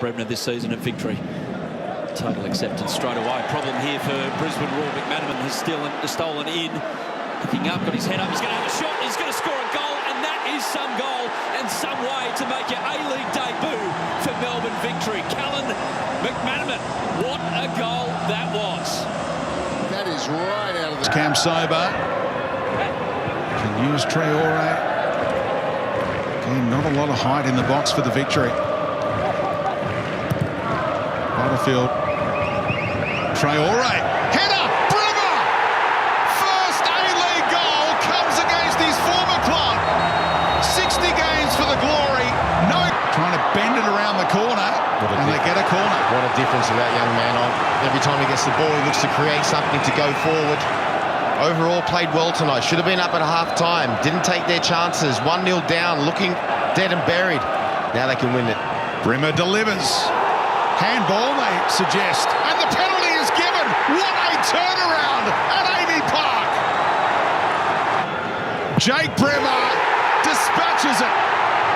BRIMMER this season at Victory. Total acceptance straight away. Problem here for Brisbane Roar. McManaman has stolen in. Looking up, got his head up. He's going to have a shot. He's going to score a goal, and that is some goal and some way to make your A-League debut for Melbourne Victory. Callan McManaman, what a goal that was. That is right out of the... Cam Sober can use Traore. Again, not a lot of height in the box for the Victory. Butterfield. Traore. Header! BRIMMER! First A-League goal comes against his former club. 60 games for the Glory. No. Trying to bend it around the corner. And they get a corner. What a difference to that young man. Every time he gets the ball, he looks to create something to go forward. Overall, played well tonight. Should have been up at half-time. Didn't take their chances. 1-0 down, looking dead and buried. Now they can win it. BRIMMER delivers. Handball, they suggest. And the penalty is given. What a turnaround at Amy Park. Jake BRIMMER dispatches it.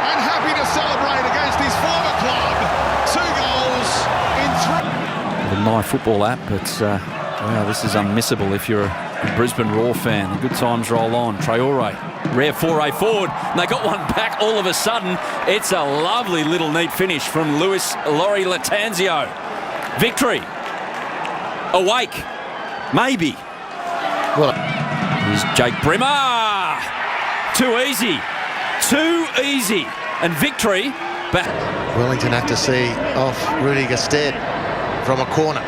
And happy to celebrate against his former club. 2 goals in 3. The My Football app, but wow, this is unmissable if you're a Brisbane Roar fan. The good times roll on. Traore, rare foray forward, and they got one back all of a sudden. It's a lovely little neat finish from Luis Lori Latanzio. Victory. Awake. Maybe. Well, here's Jake BRIMMER. Too easy. Too easy. And Victory back. Wellington have to see off Rudy Gestede from a corner.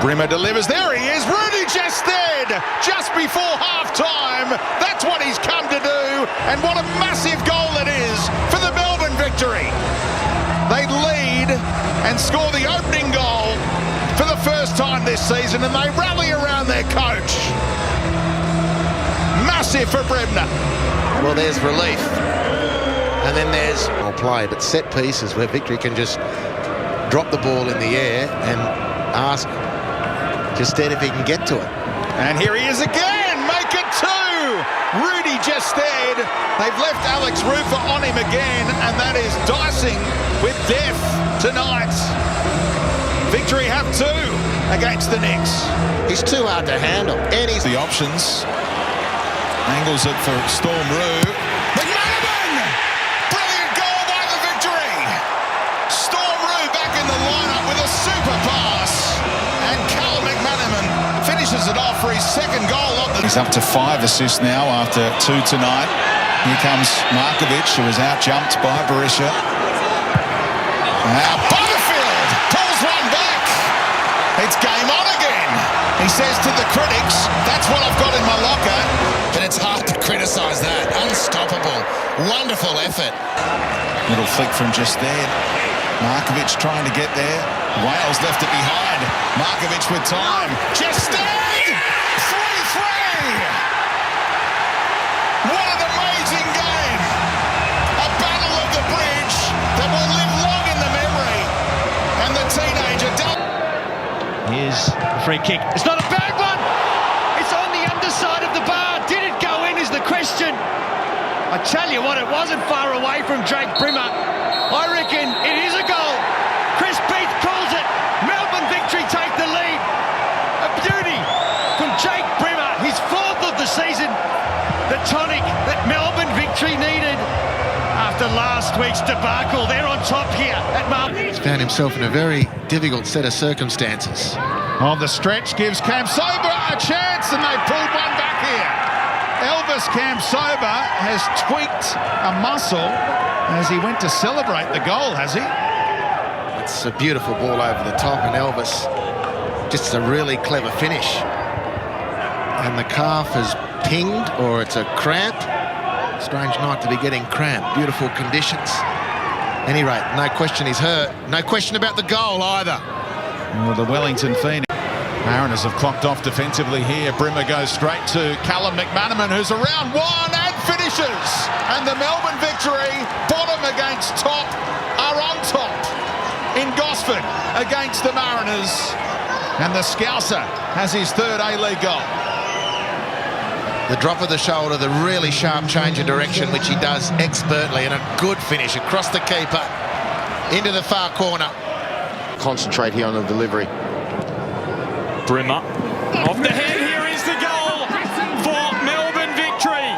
BRIMMER delivers. There he is. Rudy Gestede just before half-time. That's what he's come to do. And what a massive goal it is for the Melbourne Victory. They lead and score the opening goal for the first time this season, and they rally around their coach. Massive for BRIMMER. Well, there's relief. And then there's play, but set pieces where Victory can just drop the ball in the air and ask Gestede if he can get to it. And here he is again, make it 2! Rudy Gestede. They've left Alex Rufer on him again, and that is dicing with death tonight. Victory have 2 against the Knicks. He's too hard to handle. And he's the options. Angles it for Storm Roo. McManaman! Brilliant goal by the Victory. Storm Roo back in the lineup with a super pass. And Callan McManaman finishes it off for his second goal of the... He's up to 5 assists now after 2 tonight. Here comes Markovic, who was out-jumped by Berisha. Now Butterfield pulls one back. It's game on again. He says to the critics, that's what I've got in my locker. But it's hard to criticise that. Unstoppable. Wonderful effort. Little flick from just there. Markovic trying to get there. Wales left it behind. Markovic with time. Gestede! 3-3! What an amazing game! A battle of the bridge that will live long in the memory. And the teenager does... Here's the free kick. It's not a bad one! It's on the underside of the bar. Did it go in is the question. I tell you what, it wasn't far away from Jake BRIMMER. I reckon it is a goal. Chris Beath calls it. Melbourne Victory take the lead. A beauty from Jake BRIMMER. His 4th of the season. The tonic that Melbourne Victory needed after last week's debacle. They're on top here at Melbourne. He's found himself in a very difficult set of circumstances. On the stretch gives Cam Sober a chance, and they pulled one back here. Elvis Cam Sober has tweaked a muscle as he went to celebrate the goal, has he? It's a beautiful ball over the top, and Elvis, just a really clever finish. And the calf is pinged, or it's a cramp. Strange night to be getting cramp. Beautiful conditions. Any rate, no question he's hurt. No question about the goal either. Well, the Wellington Phoenix. Mariners have clocked off defensively here. BRIMMER goes straight to Callan McManaman, who's around one and finishes. And the Melbourne Victory, bottom against top, are on top in Gosford against the Mariners. And the Scouser has his 3rd A-League goal. The drop of the shoulder, the really sharp change of direction, which he does expertly, and a good finish across the keeper. into the far corner. Concentrate here on the delivery. BRIMMER. Off the head, here is the goal for Melbourne Victory.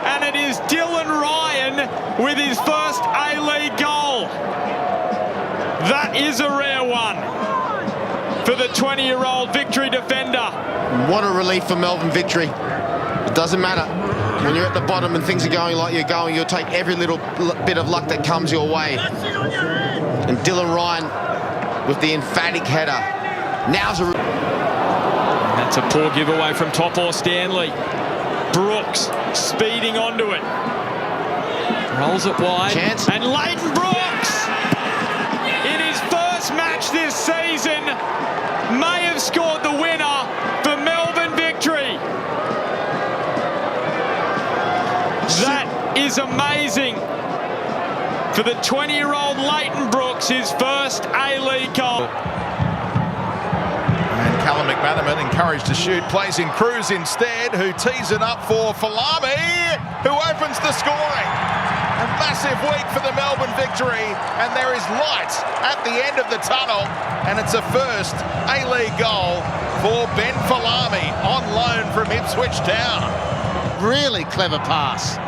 And it is Dylan Ryan with his first A-League goal. That is a rare one for the 20-year-old Victory defender. What a relief for Melbourne Victory. It doesn't matter. When you're at the bottom and things are going like you're going, you'll take every little bit of luck that comes your way. And Dylan Ryan with the emphatic header. Now's a... That's a poor giveaway from Topor Stanley. Brooks speeding onto it. Rolls it wide. Chance. And Leighton Brooks, in his first match this season, may have scored the winner for Melbourne Victory. That is amazing. For the 20-year-old Leighton Brooks, his first A-League goal. And Callum McManaman, encouraged to shoot, plays in Cruz instead, who tees it up for Falami, who opens the scoring. A massive week for the Melbourne Victory, and there is light at the end of the tunnel, and it's a first A-League goal for Ben Falami on loan from Ipswich Town. Really clever pass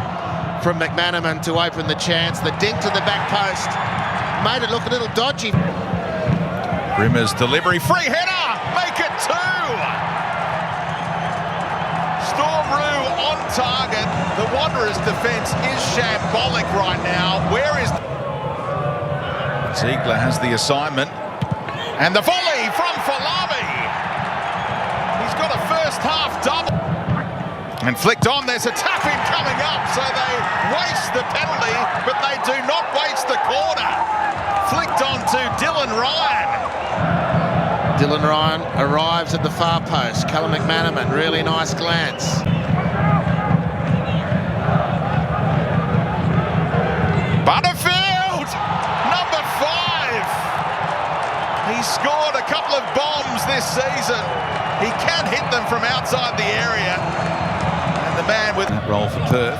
from McManaman to open the chance. The dink to the back post made it look a little dodgy. BRIMMER's delivery, free header, make it 2. Storm Roo on target. The Wanderers' defence is shambolic right now. Where is... Ziegler has the assignment. And the volley from Falami. He's got a first half double. And flicked on, there's a tap-in coming up, so they waste the penalty, but they do not waste the corner. Flicked on to Dylan Ryan. Dylan Ryan arrives at the far post. Callum McManaman, really nice glance. Butterfield, number 5. He scored a couple of bombs this season. He can hit them from outside the area. The man with that roll for Perth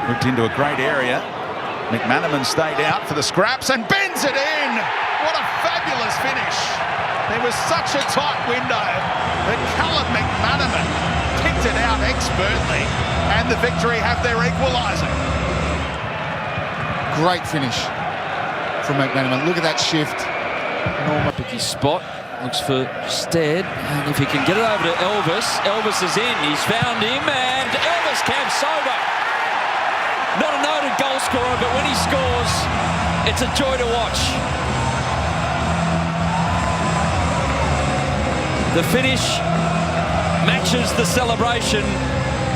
looked into a great area. McManaman stayed out for the scraps and bends it in. What a fabulous finish. There was such a tight window that Callum McManaman picked it out expertly, and the Victory have their equaliser. Great finish from McManaman. Look at that shift. Pick his spot. Looks for Stead, and if he can get it over to Elvis, Elvis is in, he's found him, and Elvis camps over. Not a noted goal scorer, but when he scores, it's a joy to watch. The finish matches the celebration,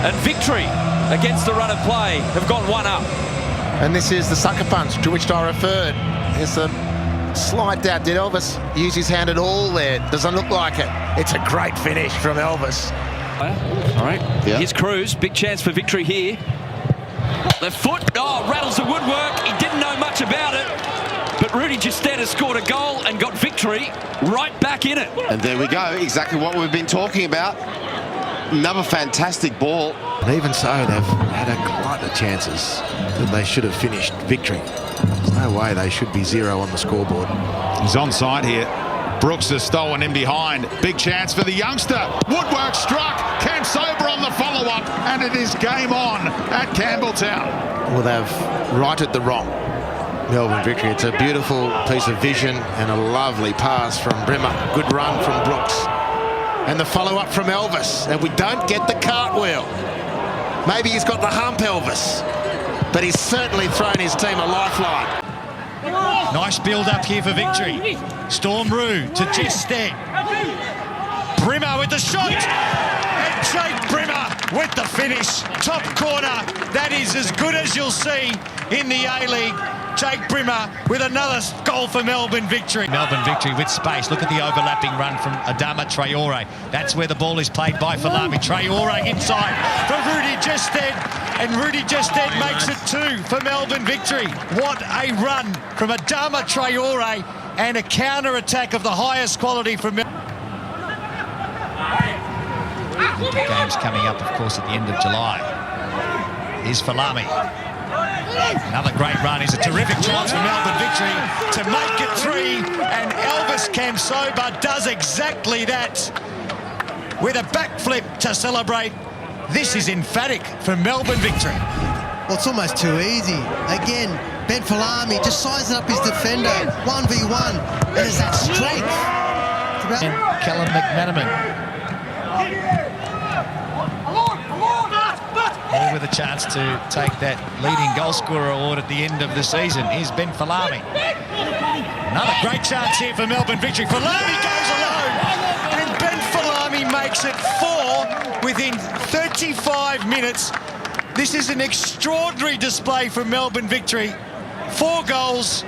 and Victory against the run of play have gone one up. And this is the sucker punch to which I referred. It's a slight doubt. Did Elvis use his hand at all there? Doesn't look like it. It's a great finish from Elvis. All right, yeah. Here's Cruz. Big chance for Victory here. Left foot. Oh, rattles the woodwork. He didn't know much about it. But Rudy Gestede has scored a goal and got Victory right back in it. And there we go. Exactly what we've been talking about. Another fantastic ball. And even so, they've had quite the chances that they should have finished Victory. There's no way they should be 0 on the scoreboard. He's onside here. Brooks has stolen in behind. Big chance for the youngster. Woodwork struck. Cam Sober on the follow-up, and it is game on at Campbelltown. Well, they've righted the wrong. Melbourne Victory. It's a beautiful piece of vision and a lovely pass from BRIMMER. Good run from Brooks. And the follow-up from Elvis. And we don't get the cartwheel. Maybe he's got the hump, Elvis. But he's certainly thrown his team a lifeline. Nice build-up here for Victory. Storm Roo to Gestede. BRIMMER with the shot. And Jake BRIMMER with the finish. Top corner. That is as good as you'll see in the A-League. Jake BRIMMER with another goal for Melbourne Victory. Melbourne Victory with space. Look at the overlapping run from Adama Traore. That's where the ball is played by Falami. Traore inside for Rudy Gestede. And Rudy Gestede makes it 2 for Melbourne Victory. What a run from Adama Traore, and a counter-attack of the highest quality from Melbourne. Games coming up, of course, at the end of July. Here's Falami. Another great run. Is a terrific chance for Melbourne Victory to make it 3, and Elvis Kamsoba does exactly that with a backflip to celebrate. This is emphatic for Melbourne Victory. Well, it's almost too easy. Again, Ben Falami just sizing up his defender, 1v1, and there's that strength. And Callum McManaman. All with a chance to take that leading goal scorer award at the end of the season. Here's Ben Falami. Another great chance here for Melbourne Victory. Falami goes alone, and Ben Falami makes it 4 within 35 minutes. This is an extraordinary display from Melbourne Victory. 4 goals,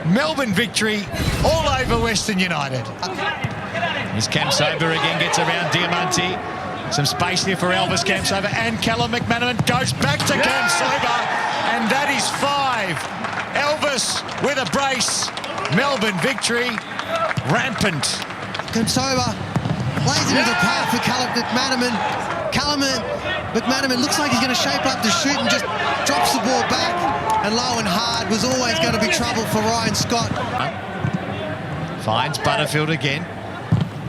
Melbourne Victory all over Western United. Here's Kamsoba again, gets around Diamante. Some space here for Elvis Kamsoba, and Callum McManaman goes back to Kamsoba, and that is 5. Elvis with a brace. Melbourne Victory rampant. Kamsoba plays into the path for Callum McManaman. Callum McManaman looks like he's going to shape up to shoot and just drops the ball back. And low and hard was always going to be trouble for Ryan Scott. Finds Butterfield again.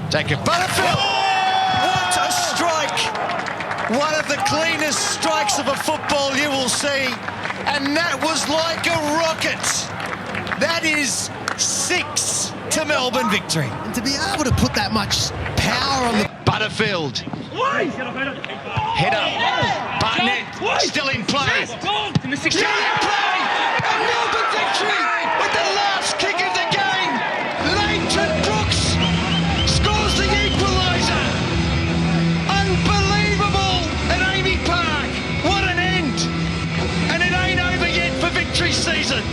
Take it, Butterfield! What a strike! One of the cleanest strikes of a football you will see. And that was like a rocket. That is 6 to Melbourne Victory. And to be able to put that much power on the... Butterfield. Header. Barnett still in play. Still in play. And Melbourne Victory with the last kick of the game. Leighton Brooks scores the equaliser. Unbelievable at Amy Park. What an end. And it ain't over yet for Victory season.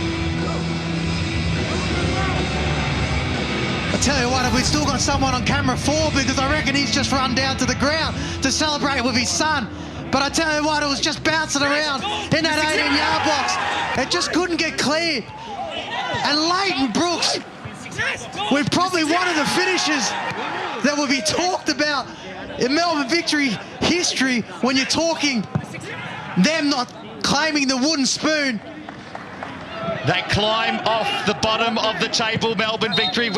I tell you what, have we still got someone on camera 4? Because I reckon he's just run down to the ground to celebrate with his son. But I tell you what, it was just bouncing around in that 18-yard box. It just couldn't get cleared. And Leighton Brooks, with probably one of the finishes that will be talked about in Melbourne Victory history when you're talking them not claiming the wooden spoon. They climb off the bottom of the table, Melbourne Victory.